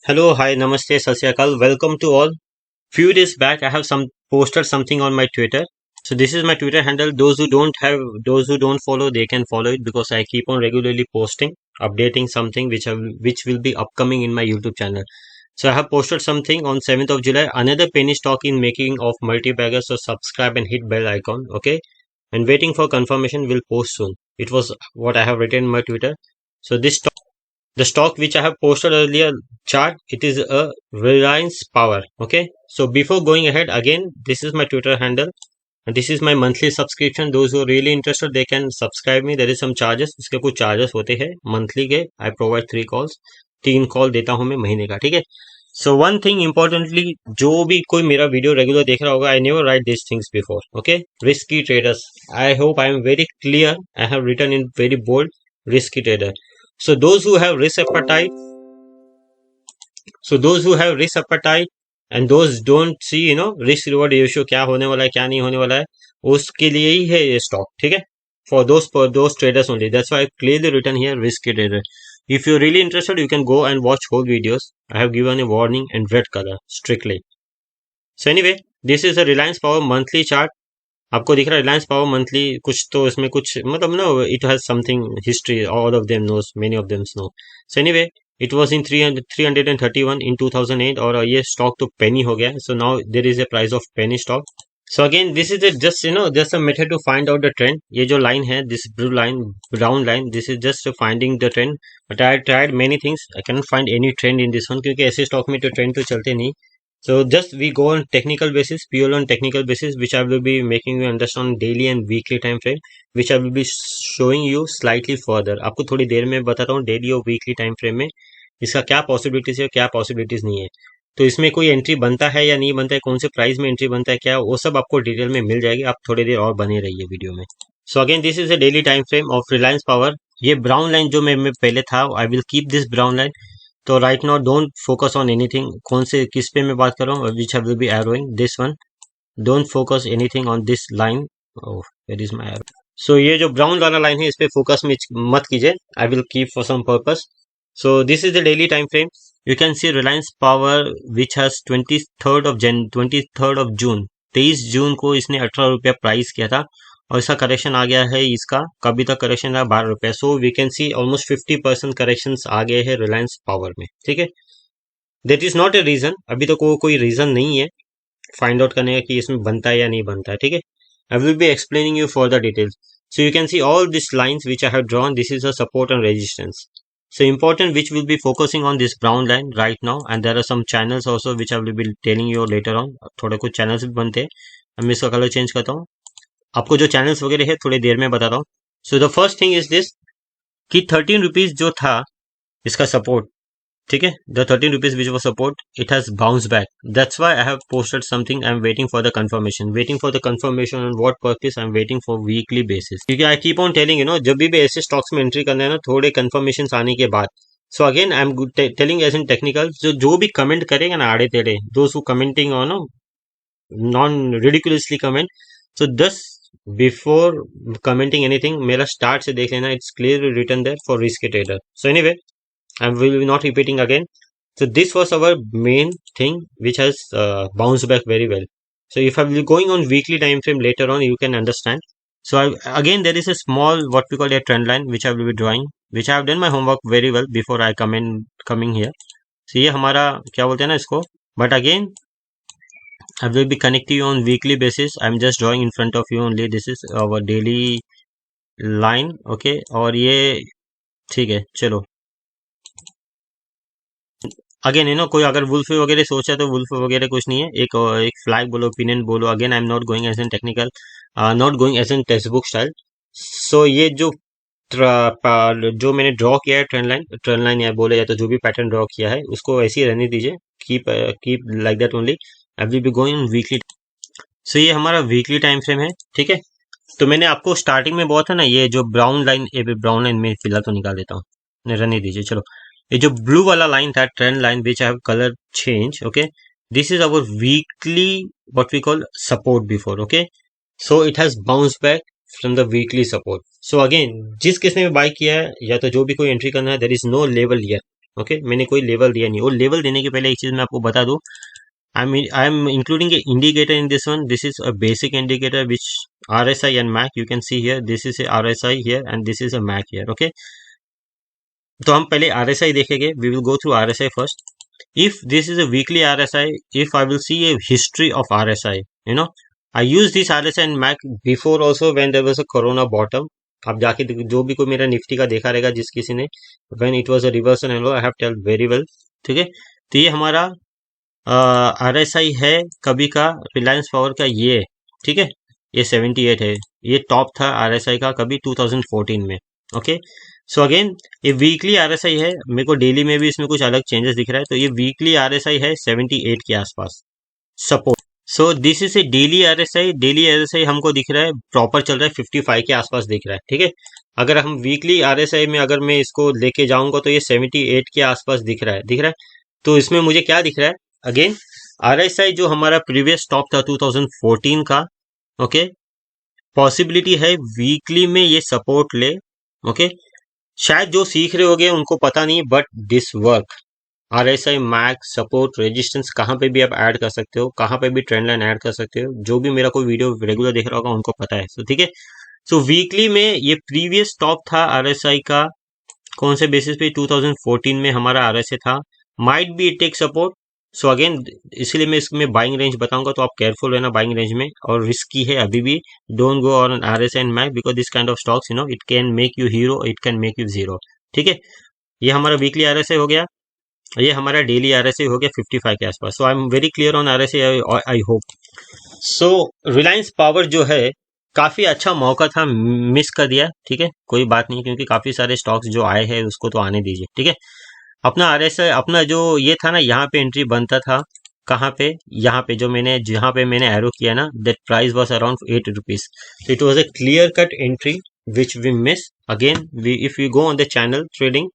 Hello, hi, namaste, sat sri akal. Welcome to all. Few days back, I have posted something on my Twitter. So this is my Twitter handle. Those who don't follow, they can follow it because I keep on regularly posting, updating something which will be upcoming in my YouTube channel. So I have posted something on 7th of July. Another penny stock in making of multi-bagger. So subscribe and hit bell icon. Okay, and waiting for confirmation. Will post soon. It was what I have written in my Twitter. So the stock which I have posted earlier chart, it is a Reliance Power. Okay. So before going ahead, again, this is my Twitter handle and this is my monthly subscription. Those who are really interested, they can subscribe me. There is some charges. इसके कुछ charges होते हैं monthly के. I provide 3 calls. 3 call देता हूँ मैं महीने का. ठीक है. So one thing importantly, जो भी कोई मेरा वीडियो रेगुलर देख रहा होगा, I never write these things before. Okay. Risky traders. I hope I am very clear. I have written in very bold, risky trader. So those who have risk appetite, and those don't see risk reward ratio क्या होने वाला है क्या नहीं होने वाला है, उसके लिए ही है ये स्टॉक. ठीक है. For those traders only. That's why I clearly written here risky trader. If you're really interested, you can go and watch whole videos. I have given a warning in red color strictly. So anyway, this is a Reliance Power monthly chart. आपको दिख रहा है Reliance power monthly. कुछ तो इसमें कुछ मतलब ना, it has something history. All of them knows, many of them know. So anyway, it was in 331 in 2008 और ये स्टॉक तो पेनी हो गया. So now there is a price of penny stock. So again this is just a method to find out the trend. ये जो line है, this brown line, this is just finding the trend. But I tried many things, I can find any trend in this one, क्योंकि ऐसे stock में तो trend तो चलते नहीं. So just we go on technical basis, pure on technical basis, which I will be making you understand daily and weekly time frame, which I will be showing you slightly further. आपको थोड़ी देर में बताता हूँ daily और weekly time frame में इसका क्या possibilities है, क्या पॉसिबिलिटीज नहीं है. तो इसमें कोई एंट्री बनता है या नहीं बनता है, कौन से प्राइस में एंट्री बनता है, क्या वो सब आपको डिटेल में मिल जाएगी. आप थोड़ी देर और बने रहिए वीडियो में. So again this is a daily time frame of Reliance Power. ये ब्राउन लाइन जो मैं पहले था, I will keep this brown line. तो right now don't focus on anything. कौन से किस पे मैं बात कर रहा हूँ, which I will be arrowing this one. Don't focus anything on this line. Oh, where is my arrow. So ये जो ब्राउन वाला लाइन है, इस पे फोकस मत कीजिए. I will keep for some purpose. So this is the daily time frame. You can see Reliance power which has 23rd of June. 23 जून को इसने 18 रुपया प्राइस किया था और इसका करेक्शन आ गया है. इसका कभी तक करेक्शन रहा 12 रुपया. So we can see almost 50% correction आ गए हैं रिलायंस पावर में. ठीक है. That is not a reason. अभी तो कोई रीजन नहीं है फाइंड आउट करने का कि इसमें बनता है या नहीं बनता है. ठीक है. आई will be explaining you for the details. So you can see all these lines which I have drawn. This is a support and resistance. So important, which will be focusing on this brown line right now, and there are some channels also which I will be telling you later on. थोड़े कुछ channels भी बनते हैं. मैं इसका colour change करता हूँ. आपको जो चैनल्स वगैरह है थोड़ी देर में बताता हूँ. So the first thing is this कि 13 रुपीज जो था इसका सपोर्ट. ठीक है. द 13 रुपीज विच वो support, it has bounce back. That's why I have posted something. I am waiting for the confirmation on what purpose. I am waiting for weekly basis, क्योंकि I keep on telling जब भी ऐसे stocks में entry करना है ना, थोड़े confirmation आने के बाद. So again I am telling as in technical, जो भी कमेंट करेगा ना आड़े टेढ़े, those who commenting on non ridiculously comment. So thus before commenting anything, मेरा स्टार्ट से देख लेना. It's clearly written there for risky trader. So anyway, I will be not repeating again. So this was our main thing which has bounced back very well. So if I will be going on weekly time frame later on, you can understand. So again there is a small what we call a trend line which I will be drawing, which I have done my homework very well before I coming here. So ये हमारा क्या बोलते हैं ना इसको. But again I will be connecting you on weekly basis. I am just drawing in front of you only. This is our daily line. Okay. और ये ठीक है. चलो अगेन कोई अगर वुल्फ वगैरह सोचा तो वुल्फ वगैरह कुछ नहीं है. एक फ्लैग बोलो, ओपिनियन बोलो. Again I am not going as an technical, not going as an text book style. So ये जो मैंने ड्रॉ किया है ट्रेंड लाइन या बोले या तो जो भी पैटर्न ड्रॉ किया है उसको ऐसे ही रहने दीजिए. Keep like that only. I will be going weekly. So ये हमारा वीकली टाइम फ्रेम है. ठीक है. तो मैंने आपको स्टार्टिंग में बोला था ना, ये जो ब्राउन लाइन में फिलहाल तो निकाल देता हूँ, रहने दीजिए. चलो, ये जो ब्लू वाला लाइन था, trend line which I have colour change. Okay, this is our weekly what we call support before. Okay, so it has bounce back from the weekly support. So again जिस किसने भी bye किया है या तो जो भी कोई एंट्री करना है, there is no level here. Okay मैंने कोई लेवल दिया नहीं। और लेवल देने के पहले एक चीज मैं आपको बता दूं, I am including a indicator in this one. This is a basic indicator which RSI and MAC you can see here. This is a RSI here and this is a MAC here. Okay. तो हम पहले RSI देखेंगे. We will go through RSI first. If this is a weekly RSI, if I will see a history of RSI, you know, I use this RSI and MAC before also when there was a Corona bottom. आप जाके जो भी कोई मेरा Nifty का देखा रहेगा जिस किसी ने, when it was a reversal and all, I have told very well. ठीक है. तो ये हमारा RSI है कभी का रिलायंस पावर का, ये ठीक है, ये 78 है, ये टॉप था RSI का कभी 2014 में। ओके सो अगेन ये वीकली RSI है, मेरे को डेली में भी इसमें कुछ अलग चेंजेस दिख रहा है, तो ये वीकली RSI है 78 के आसपास support. So this is a daily RSI, daily RSI हमको दिख रहा है प्रॉपर चल रहा है 55 के आसपास दिख रहा है। ठीक है, अगर हम वीकली RSI में अगर मैं इसको लेके जाऊंगा तो ये 78 के आसपास दिख रहा है, दिख रहा है। तो इसमें मुझे क्या दिख रहा है, अगेन RSI जो हमारा प्रीवियस टॉप था 2014 का, ओके पॉसिबिलिटी है वीकली में ये सपोर्ट ले। ओके शायद जो सीख रहे होगे उनको पता नहीं, but this work RSI max support resistance कहाँ पे भी आप ऐड कर सकते हो, कहाँ पे भी ट्रेंड लाइन ऐड कर सकते हो, जो भी मेरा कोई वीडियो रेगुलर देख रहा होगा उनको पता है। सो ठीक है, सो वीकली में ये प्रीवियस टॉप था RSI का, कौन से बेसिस पे, 2014 में हमारा RSI था, might be it take support. So again इसलिए मैं इसमें बाइंग रेंज बताऊंगा, तो आप केयरफुल रहना बाइंग रेंज में, और रिस्की है अभी भी। Don't go on RSI and mac because this kind of stocks you know it can make you hero, it can make you zero. ठीक है, ये हमारा वीकली RSI हो गया, ये हमारा डेली RSI हो गया 55 के आसपास। So I am very clear on RSI, I hope. So Reliance Power जो है काफी अच्छा मौका था, मिस कर दिया। ठीक है, कोई बात नहीं, क्योंकि काफी सारे स्टॉक्स जो आए हैं उसको तो आने दीजिए। ठीक है, अपना RSI अपना जो ये था ना, यहाँ पे एंट्री बनता था, कहाँ पे, यहाँ पे जो मैंने, जहाँ पे मैंने एरो किया ना, that price was around 8 rupees. तो it was a clear cut entry which we miss. Again we if you go on the channel trading,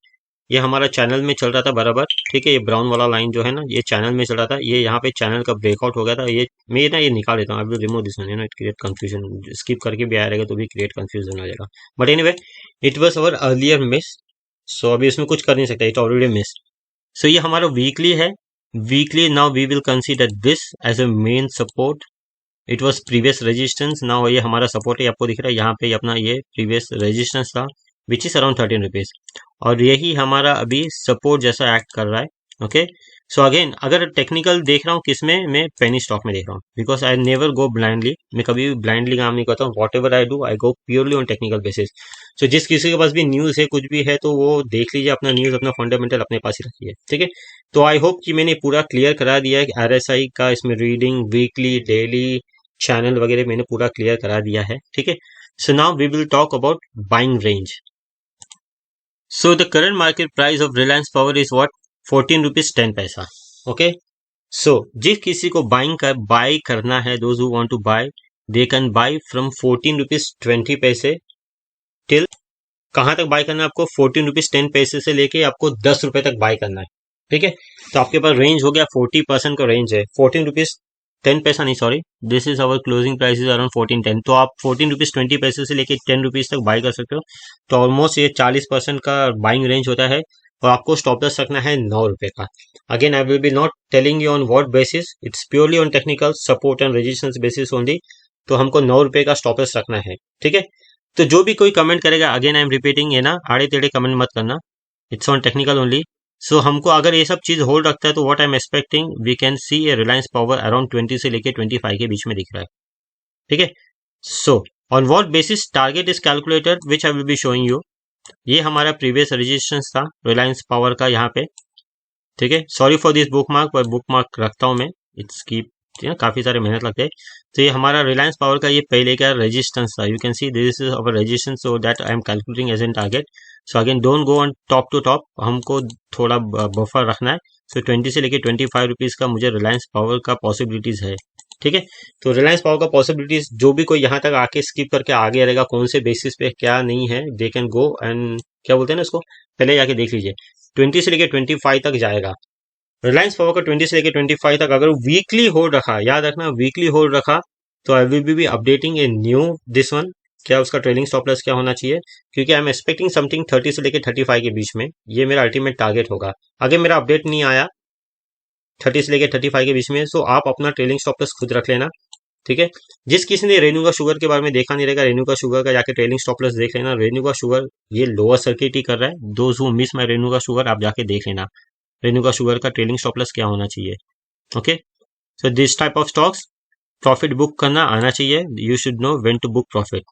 ये हमारा चैनल में चल रहा था बराबर। ठीक है, ये ब्राउन वाला लाइन जो है ना, ये चैनल में चल रहा था, ये यहाँ पे चैनल का ब्रेकआउट हो गया था। ये मैं ना ये निकाल देता हूँ, I will remove this one, you know it create confusion, skip करके भी आया रहेगा तो भी क्रिएट कंफ्यूजन हो जाएगा। But anyway it was our earlier miss, so अभी इसमें कुछ कर नहीं सकता, इट ऑलरेडी मिस। सो ये हमारा वीकली है, weekly now we will consider this as a main support. It was previous resistance, now ये हमारा सपोर्ट है, आपको दिख रहा है यहाँ पे अपना ये प्रीवियस रेजिस्टेंस था विच इज अराउंड 13 रुपीज, और यही हमारा अभी सपोर्ट जैसा एक्ट कर रहा है। ओके सो अगेन अगर टेक्निकल देख रहा हूँ किसमें, मैं पेनी स्टॉक में देख रहा हूँ, because I never go blindly, मैं कभी भी ब्लाइंडली काम नहीं करता हूँ। Whatever I do I go purely on technical basis. So जिस किसी के पास भी न्यूज है, कुछ भी है, तो वो देख लीजिए, अपना न्यूज अपना फंडामेंटल अपने पास ही रखिए। ठीक है, तो आई होप कि मैंने पूरा क्लियर करा दिया है RSI का, इसमें रीडिंग वीकली डेली चैनल वगैरह मैंने पूरा क्लियर करा दिया है। ठीक है, so now we will talk about buying range. So the current market price of Reliance Power is what? 14 rupees 10 पैसा। ओके सो जिस किसी को बाई करना है, those who want to buy, they can buy from 14 rupees 20 paise till, कहां तक bye करना है आपको, 14 रुपीज 10 पैसे से लेके आपको 10 रुपए तक बाय करना है। ठीक है, तो आपके पास रेंज हो गया 40% का रेंज है, 14 रुपीज 10 पैसा नहीं, sorry, this is our closing price is around 14.10, तो आप 14 रुपीज 20 पैसे से लेके 10 रुपीज तक बाय कर सकते हो। तो ऑलमोस्ट ये 40% का बाइंग रेंज होता है, और आपको स्टॉप लॉस रखना है 9 रुपए का। Again I will B not telling you on what basis, it's purely on technical support and resistance basis only. तो हमको 9 रुपए का स्टॉप लॉस रखना है। ठीक है, तो जो भी कोई कमेंट करेगा, अगेन आई एम रिपीटिंग, ये ना आड़े टेढ़े कमेंट मत करना, it's on technical only. So हमको अगर ये सब चीज होल्ड रखता है तो what I am expecting, we can see a Reliance power around 20 से लेके 25 के बीच में दिख रहा है। ठीक है, so on what basis target is calculated which I will be showing you. ये हमारा प्रीवियस रेजिस्टेंस था रिलायंस पावर का यहाँ पे। ठीक है, sorry for this book mark, पर बुक मार्क रखता हूँ मैं, इट्स कीप, काफी सारे मेहनत लगते हैं। तो ये हमारा रिलायंस पावर का ये पहले का रेजिस्टेंस था, you can see this is our resistance, so that I am calculating as an target. So again don't go on top to top, हमको थोड़ा बफर रखना है। सो 20 से लेके 25 रुपीज का मुझे रिलायंस पावर का पॉसिबिलिटीज है। ठीक है, तो रिलायंस पावर का पॉसिबिलिटीज, जो भी कोई यहाँ तक आके स्किप करके आगे रहेगा, कौन से बेसिस पे क्या नहीं है, दे कैन गो एंड क्या बोलते हैं ना इसको, पहले जाके देख लीजिए। 20 से लेके 25 तक जाएगा रिलायंस पावर का, 20 से लेके 25 तक अगर वीकली होल्ड रखा, याद रखना वीकली होल्ड रखा, तो आई will B updating a new this one, क्या उसका ट्रेलिंग स्टॉप लॉस क्या होना चाहिए, क्योंकि आई एम एक्सपेक्टिंग समथिंग 30 से लेकर 35 के बीच में, ये मेरा अल्टीमेट टारगेट होगा। आगे मेरा अपडेट नहीं आया 30 से लेकर 35 के बीच में, सो आप अपना ट्रेलिंग स्टॉप लॉस खुद रख लेना, ठीक है। जिस किसी ने रेणुका शुगर के बारे में देखा नहीं रहेगा, रेणुका शुगर का जाके ट्रेलिंग स्टॉप लॉस देख लेना। रेणुका शुगर ये लोअर सर्किट ही कर रहा है। Those who miss my Renuka sugar, आप जाके देख लेना रेणुका शुगर का ट्रेलिंग स्टॉप लॉस क्या होना चाहिए। Okay, so this type of stocks profit book करना आना चाहिए। You should know when to book profit.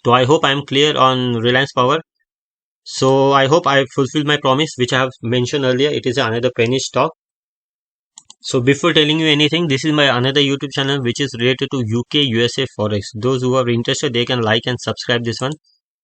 तो I hope I am clear on Reliance Power. So I hope I fulfilled my promise which I have mentioned earlier. It is another penny stock. So before telling you anything, this is my another YouTube channel which is related to UK USA Forex. Those who are interested, they can like and subscribe this one.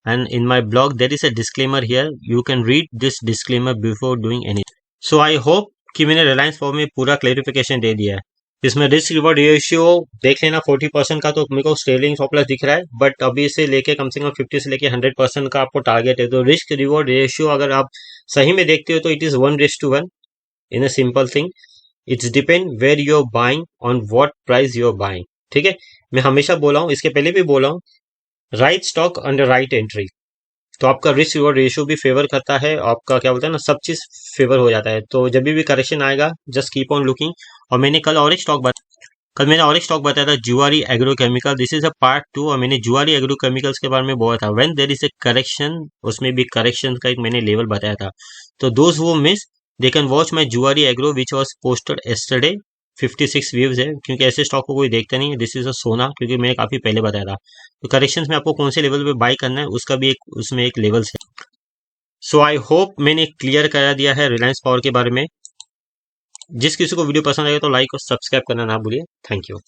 And in my blog there is a disclaimer here. You can read this disclaimer before doing anything. So I hope कि मैंने Reliance form में पूरा clarification दे दिया है। इसमें risk reward ratio देख लेना 40% का, तो मेरे को ट्रेलिंग स्टॉप लॉस दिख रहा है, बट अभी से लेके कम से कम 50 से लेके 100% का आपको टारगेट है। तो रिस्क रिवॉर्ड रेशियो अगर आप सही में देखते हो तो it is 1:1 in a simple thing. It's depend where you are buying on what price you are buying, ठीक है। मैं हमेशा बोला हूँ, इसके पहले भी बोला हूँ, right stock under right entry, तो आपका रिस्क रिवॉर्ड रेशियो भी फेवर करता है, आपका क्या बोलता है ना, सब चीज फेवर हो जाता है। तो जब भी करेक्शन आएगा जस्ट कीप ऑन लुकिंग। और मैंने कल मैंने और एक स्टॉक बताया था, जुआरी agrochemical. This is a part 2, और मैंने जुआरी एग्रोकेमिकल्स के बारे में बोला था when there is a correction, उसमें भी करेक्शन का एक मैंने लेवल बताया था। तो those who miss they can watch my Zuari agro which was posted yesterday. 56 views है, क्योंकि ऐसे स्टॉक को कोई देखता नहीं है। दिस इज अ सोना, क्योंकि मैंने काफी पहले बताया था। तो करेक्शन में आपको कौन से लेवल पे बाई करना है उसका भी एक उसमें एक लेवल है। सो आई होप मैंने क्लियर करा दिया है रिलायंस पावर के बारे में। जिस किसी को वीडियो पसंद आएगा तो लाइक और सब्सक्राइब करना ना भूलिए। Thank you.